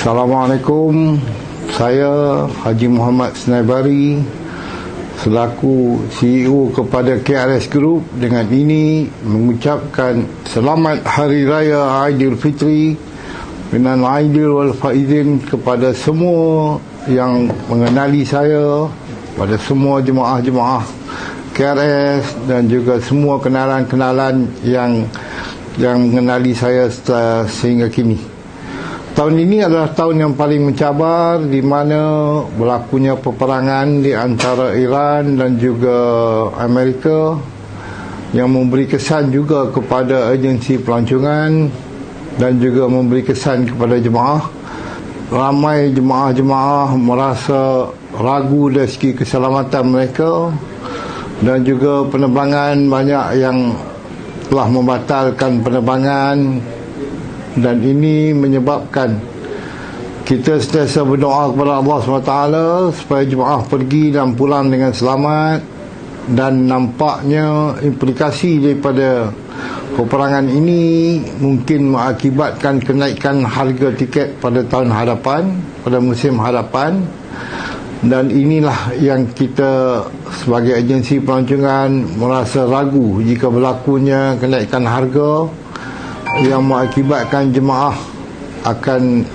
Assalamualaikum. Saya Haji Muhammad Senaibari selaku CEO kepada KRS Group dengan ini mengucapkan selamat Hari Raya Aidilfitri minal aidin wal faizin kepada semua yang mengenali saya, pada semua jemaah-jemaah KRS dan juga semua kenalan-kenalan yang mengenali saya sehingga kini. Tahun ini adalah tahun yang paling mencabar di mana berlakunya peperangan di antara Iran dan juga Amerika yang memberi kesan juga kepada agensi pelancongan dan juga memberi kesan kepada jemaah. Ramai jemaah-jemaah merasa ragu dari segi keselamatan mereka dan juga penerbangan banyak yang telah membatalkan penerbangan. Dan ini menyebabkan kita sentiasa berdoa kepada Allah SWT supaya jemaah pergi dan pulang dengan selamat. Dan nampaknya implikasi daripada peperangan ini mungkin mengakibatkan kenaikan harga tiket pada tahun hadapan, pada musim hadapan. Dan inilah yang kita sebagai agensi pelancongan merasa ragu jika berlakunya kenaikan harga yang mengakibatkan jemaah akan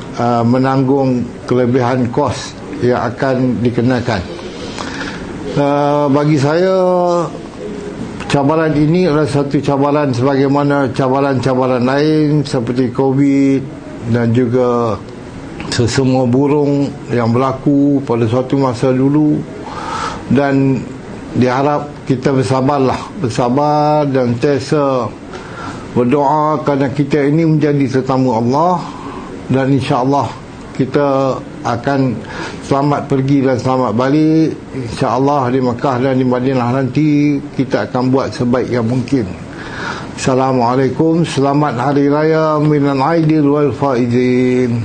menanggung kelebihan kos yang akan dikenakan. Bagi saya, cabaran ini adalah satu cabaran sebagaimana cabaran-cabaran lain seperti COVID dan juga sesama burung yang berlaku pada suatu masa dulu. Dan diharap kita bersabar dan sentiasa berdoa kerana kita ini menjadi tetamu Allah, dan insya-Allah kita akan selamat pergi dan selamat balik. Insya-Allah di Mekah dan di Madinah nanti kita akan buat sebaik yang mungkin. Assalamualaikum, selamat Hari Raya minal aidin wal faizin.